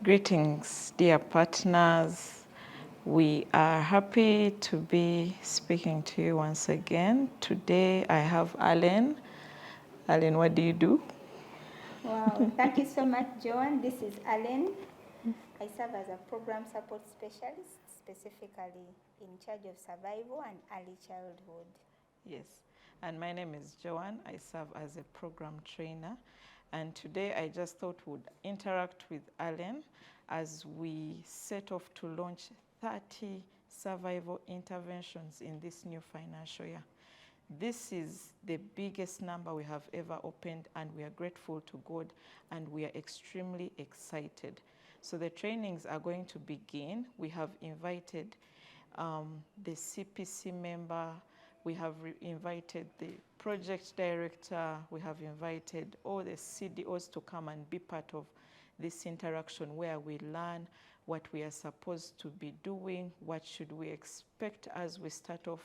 Greetings, dear partners. We are happy to be speaking to you once again. Today I have Allen. Allen, what do you do? Wow, thank you so much, Joan. This is Allen. I serve as a program support specialist, specifically in charge of survival and early childhood. Yes, and my name is Joan. I serve as a program trainer. And today I just thought would interact with Allen as we set off to launch 30 survival interventions in this new financial year. This is the biggest number we have ever opened, and we are grateful to God, and we are extremely excited. So the trainings are going to begin. We have invited the CPC member, we have invited the project director, we have invited all the CDOs to come and be part of this interaction where we learn what we are supposed to be doing, what should we expect as we start off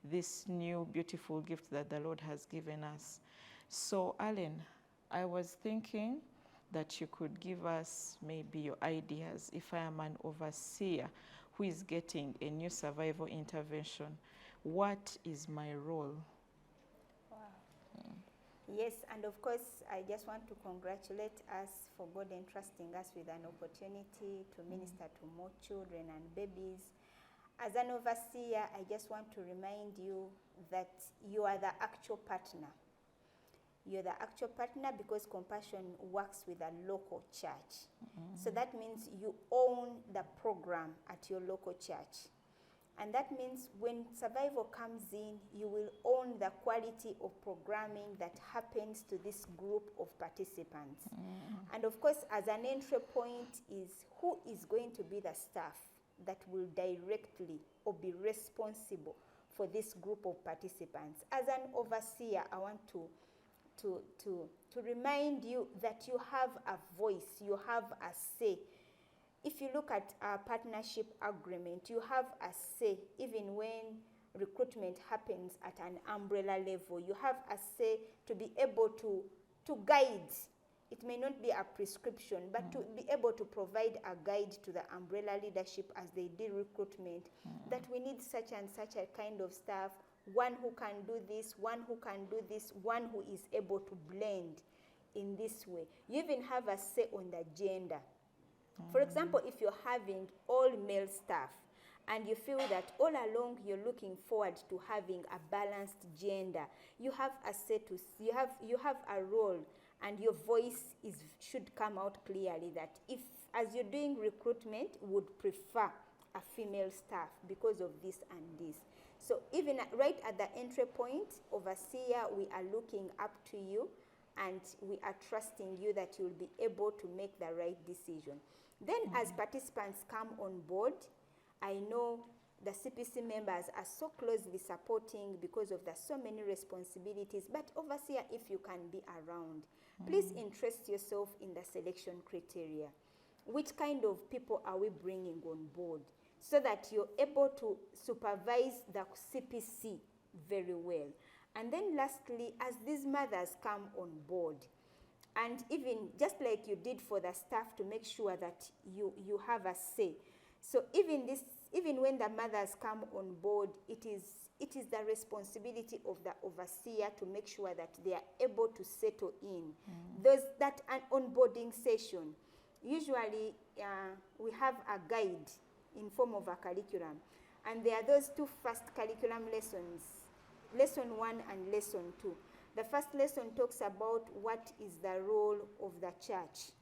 this new beautiful gift that the Lord has given us. So Allen, I was thinking that you could give us maybe your ideas. If I am an overseer who is getting a new survival intervention, what is my role? Wow. Yes, and of course, I just want to congratulate us for God entrusting us with an opportunity to minister to more children and babies. As an overseer, I just want to remind you that you are the actual partner. You're the actual partner because Compassion works with a local church. So that means you own the program at your local church. And that means when survival comes in, you will own the quality of programming that happens to this group of participants. And of course, as an entry point is who is going to be the staff that will directly or be responsible for this group of participants. As an overseer, I want to remind you that you have a voice, you have a say. If you look at our partnership agreement, you have a say even when recruitment happens at an umbrella level. You have a say to be able to guide. It may not be a prescription, but to be able to provide a guide to the umbrella leadership as they do recruitment, that we need such and such a kind of staff, one who can do this, one who can do this, one who is able to blend in this way. You even have a say on the gender. For example, if you're having all male staff and you feel that all along you're looking forward to having a balanced gender, you have a say to, you have a role, and your voice should come out clearly that if, as you're doing recruitment, would prefer a female staff because of this and this. So even right at the entry point, overseer, we are looking up to you, and we are trusting you that you'll be able to make the right decision. Then as participants come on board, I know the CPC members are so closely supporting because of the so many responsibilities, but overseer, if you can be around, please interest yourself in the selection criteria. Which kind of people are we bringing on board so that you're able to supervise the CPC very well. And then lastly, as these mothers come on board, and even just like you did for the staff to make sure that you have a say. So even when the mothers come on board, it is the responsibility of the overseer to make sure that they are able to settle in. That an onboarding session, usually we have a guide in form of a curriculum, and there are those two first curriculum lessons, lesson 1 and lesson 2. The first lesson talks about what is the role of the church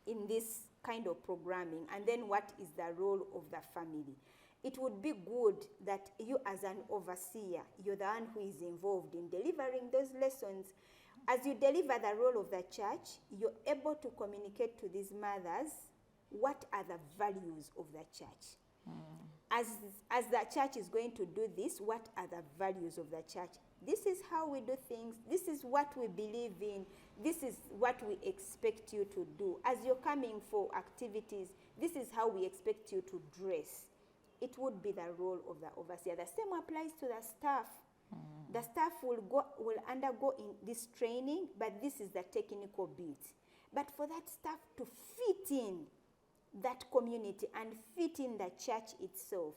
in this kind of programming, and then what is the role of the family. It would be good that you as an overseer, you're the one who is involved in delivering those lessons. As you deliver the role of the church, you're able to communicate to these mothers what are the values of the church. As the church is going to do this, what are the values of the church? This is how we do things. This is what we believe in. This is what we expect you to do. As you're coming for activities, this is how we expect you to dress. It would be the role of the overseer. The same applies to the staff. The staff will undergo in this training, but this is the technical bit. But for that staff to fit in that community and fit in the church itself,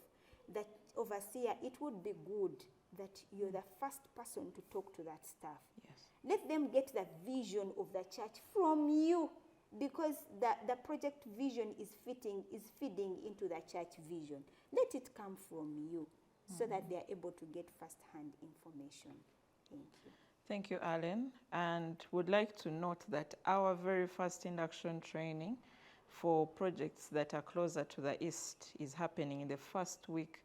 that overseer, it would be good that you're the first person to talk to that staff. Yes. Let them get the vision of the church from you, because the project vision is feeding into the church vision. Let it come from you so that they are able to get first-hand information. Thank you. Thank you, Alan. And would like to note that our very first induction training for projects that are closer to the east is happening in the first week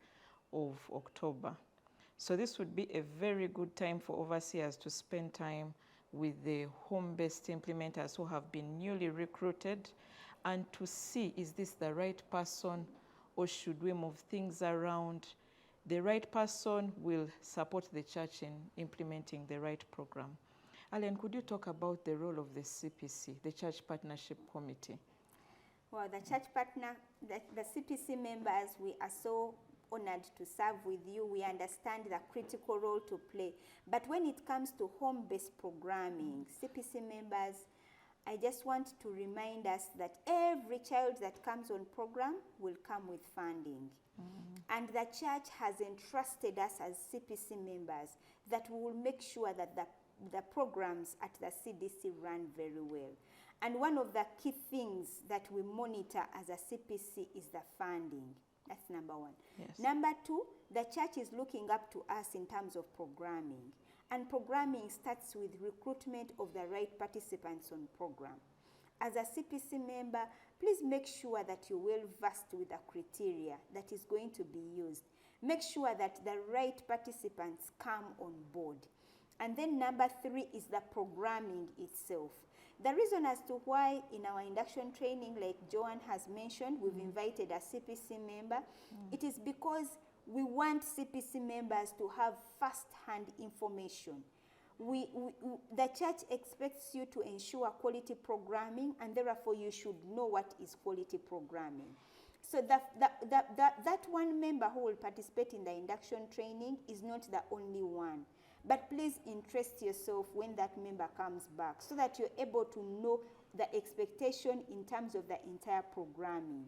of October. So this would be a very good time for overseers to spend time with the home-based implementers who have been newly recruited, and to see, is this the right person or should we move things around? The right person will support the church in implementing the right program. Alan, could you talk about the role of the CPC, the Church Partnership Committee? Well, the church partner, the CPC members, we are so honored to serve with you. We understand the critical role to play. But when it comes to home-based programming, CPC members, I just want to remind us that every child that comes on program will come with funding. And the church has entrusted us as CPC members that we will make sure that the programs at the CDC run very well. And one of the key things that we monitor as a CPC is the funding. That's number one. Yes. Number two, the church is looking up to us in terms of programming. And programming starts with recruitment of the right participants on program. As a CPC member, please make sure that you're well versed with the criteria that is going to be used. Make sure that the right participants come on board. And then number three is the programming itself. The reason as to why in our induction training, like Joanne has mentioned, we've invited a CPC member, it is because we want CPC members to have first-hand information. The church expects you to ensure quality programming, and therefore you should know what is quality programming. So that one member who will participate in the induction training is not the only one. But please interest yourself when that member comes back so that you're able to know the expectation in terms of the entire programming.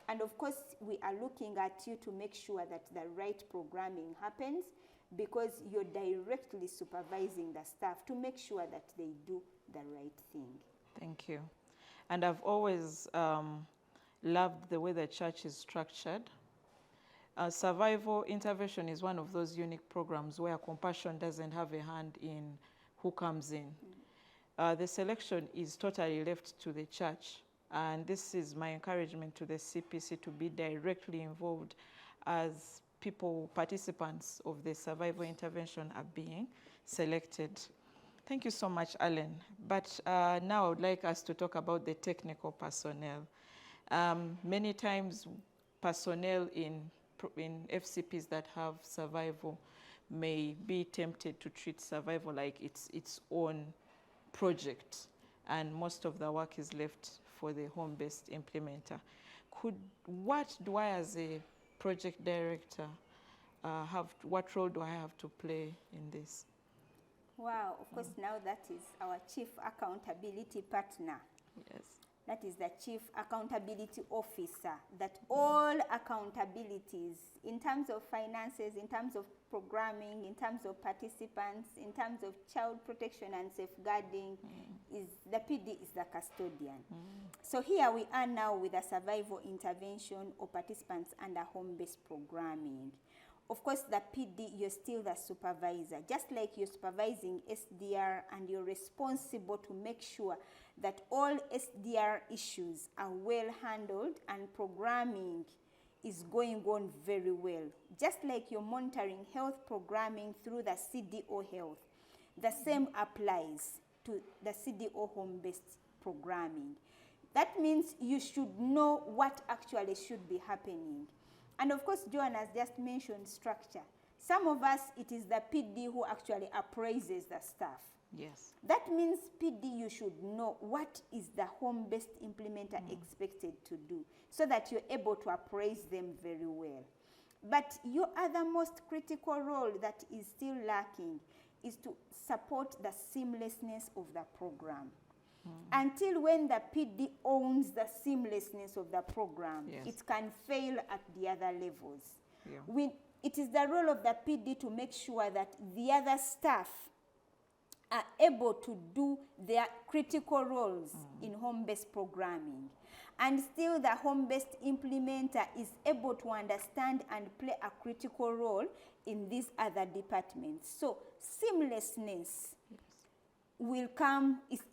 And of course, we are looking at you to make sure that the right programming happens, because you're directly supervising the staff to make sure that they do the right thing. Thank you. And I've always loved the way the church is structured. Survival intervention is one of those unique programs where compassion doesn't have a hand in who comes in. The selection is totally left to the church, and this is my encouragement to the CPC to be directly involved as participants of the survival intervention are being selected. Thank you so much, Alan. But now I would like us to talk about the technical personnel. Many times personnel in FCPs that have survival may be tempted to treat survival like its own project, and most of the work is left for the home-based implementer. What do I as a project director what role do I have to play in this? Wow, of course now that is our chief accountability partner. Yes. That is the Chief Accountability Officer, that all accountabilities in terms of finances, in terms of programming, in terms of participants, in terms of child protection and safeguarding, is the PD is the custodian. So here we are now with a survival intervention or participants under home-based programming. Of course, the PD, you're still the supervisor. Just like you're supervising SDR, and you're responsible to make sure that all SDR issues are well handled and programming is going on very well. Just like you're monitoring health programming through the CDO Health, the same applies to the CDO home-based programming. That means you should know what actually should be happening. And of course, Joanne has just mentioned structure. Some of us, it is the PD who actually appraises the staff. Yes. That means PD, you should know what is the home-based implementer expected to do so that you're able to appraise them very well. But your other most critical role that is still lacking is to support the seamlessness of the program. until when the PD owns the seamlessness of the program, Yes. it can fail at the other levels. Yeah. It is the role of the PD to make sure that the other staff are able to do their critical roles in home-based programming. And still the home-based implementer is able to understand and play a critical role in these other departments. So seamlessness will come, it's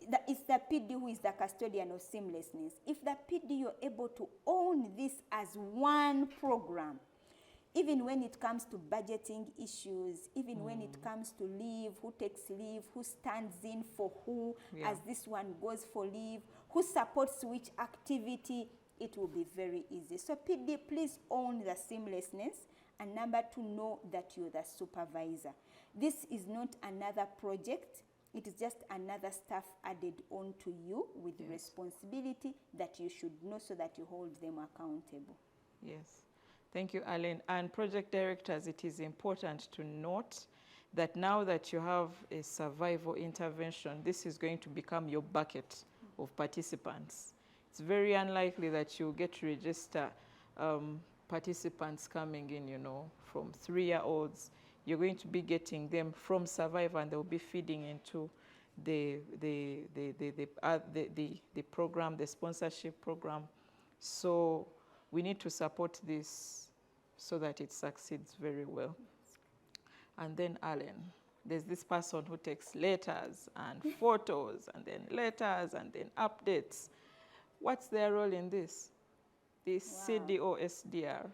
the PD who is the custodian of seamlessness. If the PD you're able to own this as one program, even when it comes to budgeting issues, even when it comes to leave, who takes leave, who stands in for who, as this one goes for leave, who supports which activity, it will be very easy. So PD, please own the seamlessness. And number two, know that you're the supervisor. This is not another project. It is just another staff added on to you with responsibility that you should know so that you hold them accountable. Yes. Thank you, Allen. And project directors, it is important to note that now that you have a survival intervention, this is going to become your bucket of participants. It's very unlikely that you'll get to register participants coming in, you know, from 3-year-olds. You're going to be getting them from survival, and they'll be feeding into the program, the sponsorship program. So we need to support this so that it succeeds very well. And then Allen, there's this person who takes letters and photos and then letters and then updates. What's their role in this? This CDO SDR.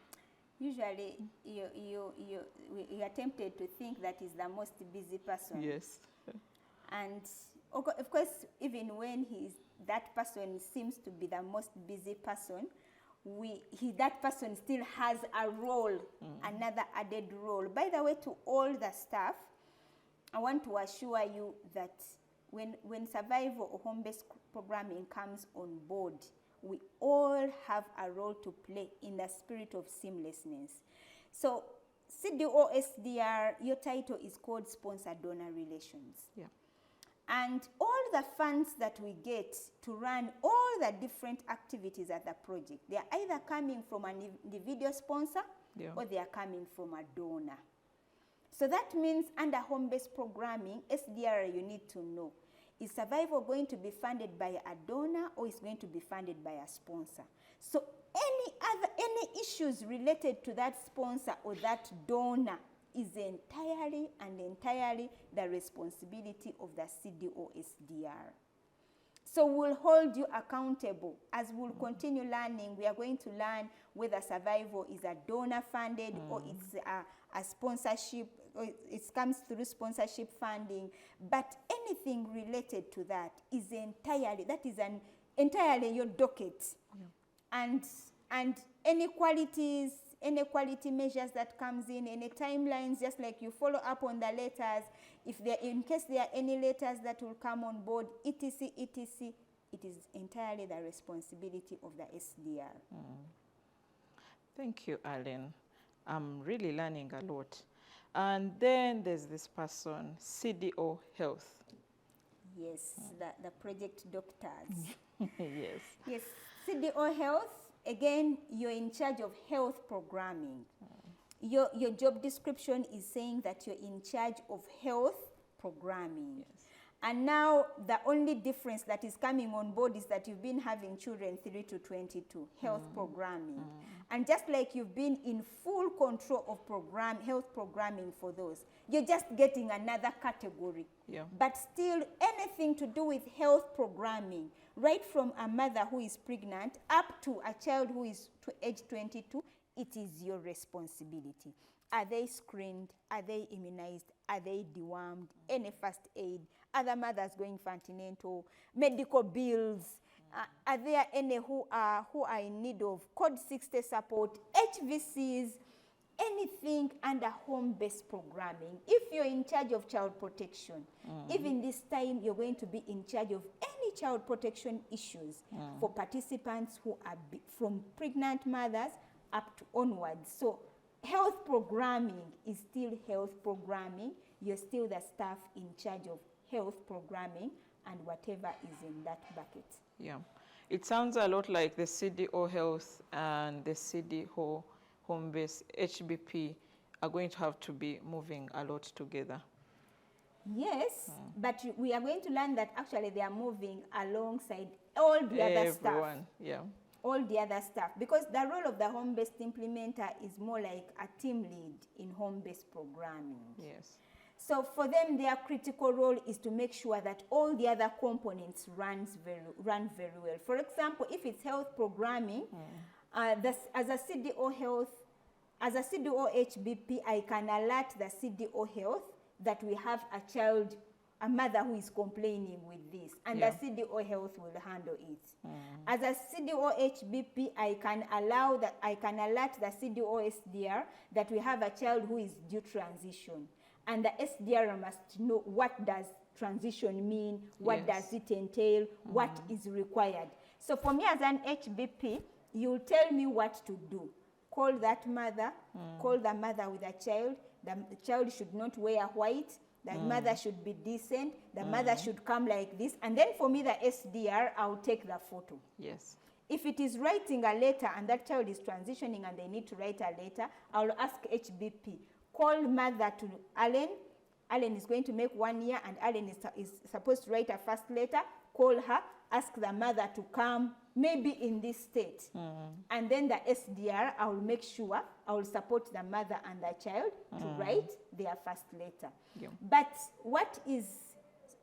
Usually you are tempted to think that is the most busy person. Yes. And of course, even when that person seems to be the most busy person, that person still has a role, another added role. By the way, to all the staff, I want to assure you that when survival or home-based programming comes on board, we all have a role to play in the spirit of seamlessness. So CDO SDR, your title is called Sponsor Donor Relations. Yeah. And all the funds that we get to run all the different activities at the project, they are either coming from an individual sponsor or they are coming from a donor. So that means under home-based programming, SDR, you need to know, is survival going to be funded by a donor or is going to be funded by a sponsor? So any issues related to that sponsor or that donor is entirely the responsibility of the CDO SDR. So we'll hold you accountable. As we'll continue learning, we are going to learn whether survival is a donor funded or it's a sponsorship, or it comes through sponsorship funding. But anything related to that is entirely your docket. And any qualities, any quality measures that comes in, any timelines, just like you follow up on the letters, in case there are any letters that will come on board, etc., etc., it is entirely the responsibility of the SDR. Thank you, Allen. I'm really learning a lot. And then there's this person, CDO Health. Yes, the project doctors. Yes. Yes, CDO Health, again, you're in charge of health programming. Your job description is saying that you're in charge of health programming. Yes. And now the only difference that is coming on board is that you've been having children 3 to 22, health programming. And just like you've been in full control of health programming for those, you're just getting another category. Yeah. But still, anything to do with health programming, right from a mother who is pregnant up to a child who is age 22, it is your responsibility. Are they screened? Are they immunized? Are they dewormed? Any first aid? Other mothers going for antenatal? Medical bills? Are there any who are in need of Code 60 support? HVCs? Anything under home-based programming. If you're in charge of child protection, even this time you're going to be in charge of any child protection issues for participants who are from pregnant mothers up to onwards. So health programming is still health programming. You're still the staff in charge of health programming and whatever is in that bucket. Yeah. It sounds a lot like the CDO Health and the CDO Home-Based HBP are going to have to be moving a lot together. Yes, but we are going to learn that actually they are moving alongside all the other stuff. Everyone, yeah. All the other stuff, because the role of the home-based implementer is more like a team lead in home-based programming. Yes. So for them, their critical role is to make sure that all the other components run very well. For example, if it's health programming, as a CDO health, as a CDO HBP, I can alert the CDO health that we have a child, a mother who is complaining with this, and Yeah. the CDO health will handle it. As a CDO HBP, I can alert the CDO SDR that we have a child who is due transition, and the SDR must know what does transition mean, what Yes. does it entail, what is required. So for me as an HBP, you tell me what to do. Call that mother, call the mother with a child. The child should not wear white. The mother should be decent. The mother should come like this. And then for me, the SDR, I'll take the photo. Yes. If it is writing a letter and that child is transitioning and they need to write a letter, I'll ask HBP, call mother to Allen. Allen is going to make 1 year and Allen is supposed to write a first letter. Call her, ask the mother to come, maybe in this state. And then the SDR, I will make sure, I will support the mother and the child to write their first letter. Yeah. But what is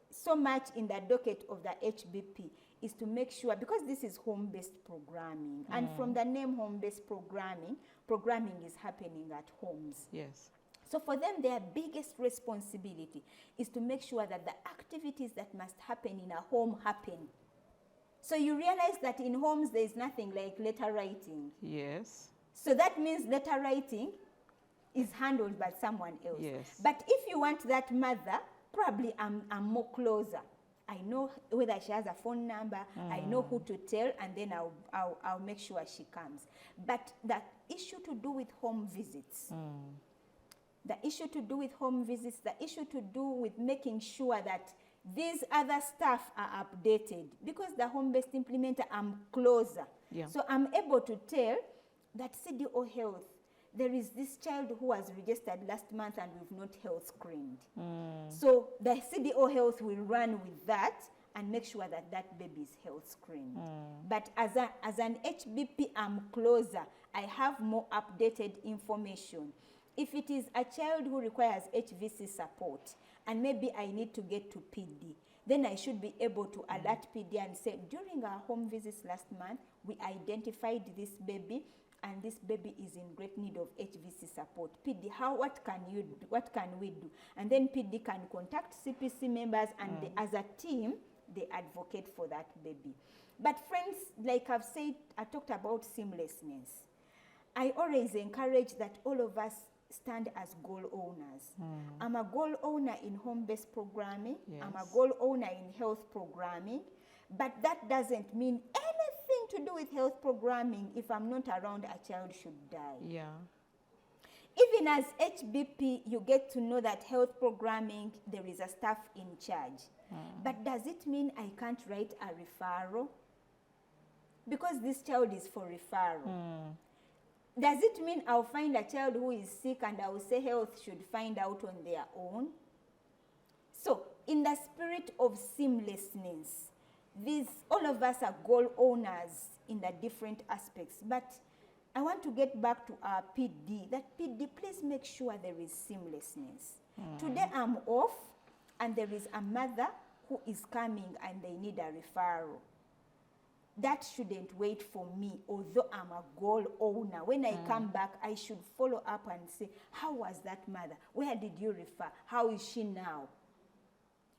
so much in the docket of the HBP is to make sure, because this is home-based programming, and from the name home-based programming, programming is happening at homes. Yes. So for them, their biggest responsibility is to make sure that the activities that must happen in a home happen. So you realize that in homes, there is nothing like letter writing. Yes. So that means letter writing is handled by someone else. Yes. But if you want that mother, probably I'm more closer. I know whether she has a phone number, I know who to tell, and then I'll make sure she comes. But the issue to do with home visits, the issue to do with home visits, the issue to do with making sure that these other staff are updated, because the home-based implementer, I'm closer. Yeah. So I'm able to tell that CDO Health, there is this child who was registered last month and we've not health screened. So the CDO Health will run with that and make sure that that baby is health screened. But as an HBP, I'm closer. I have more updated information. If it is a child who requires HVC support, and maybe I need to get to PD, then I should be able to alert PD and say, during our home visits last month, we identified this baby, and this baby is in great need of HVC support. PD, what can we do? And then PD can contact CPC members, and they, as a team, they advocate for that baby. But friends, like I've said, I talked about seamlessness. I always encourage that all of us stand as goal owners. I'm a goal owner in home-based programming. Yes. I'm a goal owner in health programming. But that doesn't mean anything to do with health programming. If I'm not around, a child should die. Yeah. Even as HBP, you get to know that health programming, there is a staff in charge. But does it mean I can't write a referral? Because this child is for referral. Does it mean I'll find a child who is sick and I will say health should find out on their own? So, in the spirit of seamlessness, all of us are goal owners in the different aspects. But I want to get back to our PD. That PD, please make sure there is seamlessness. Today I'm off and there is a mother who is coming and they need a referral. That shouldn't wait for me, although I'm a goal owner. When I come back, I should follow up and say, how was that mother? Where did you refer? How is she now?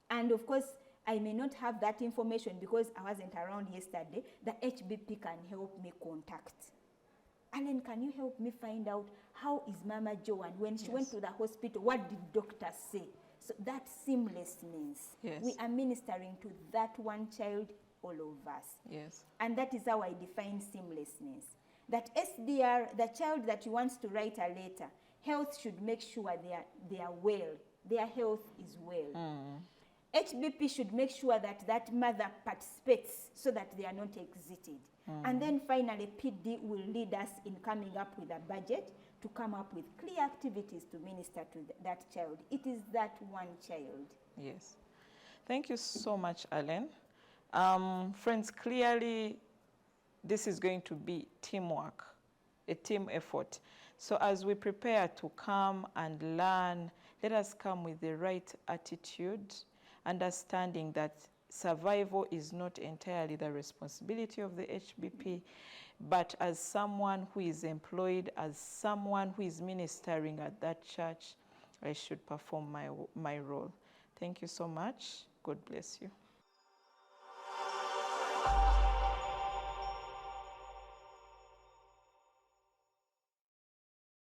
And of course, I may not have that information because I wasn't around yesterday. The HBP can help me contact. Alan, can you help me find out how is Mama Joanne? When she went to the hospital, what did doctors say? So that seamlessness, Yes. we are ministering to that one child, all of us. Yes. And that is how I define seamlessness. That SDR, the child that wants to write a letter, health should make sure they are well. Their health is well. HBP should make sure that that mother participates so that they are not exited. And then finally, PD will lead us in coming up with a budget to come up with clear activities to minister to that child. It is that one child. Yes. Thank you so much, Allen. Friends, clearly this is going to be teamwork, a team effort. So as we prepare to come and learn, let us come with the right attitude, understanding that survival is not entirely the responsibility of the HBP, but as someone who is employed, as someone who is ministering at that church, I should perform my role. Thank you so much. God bless you.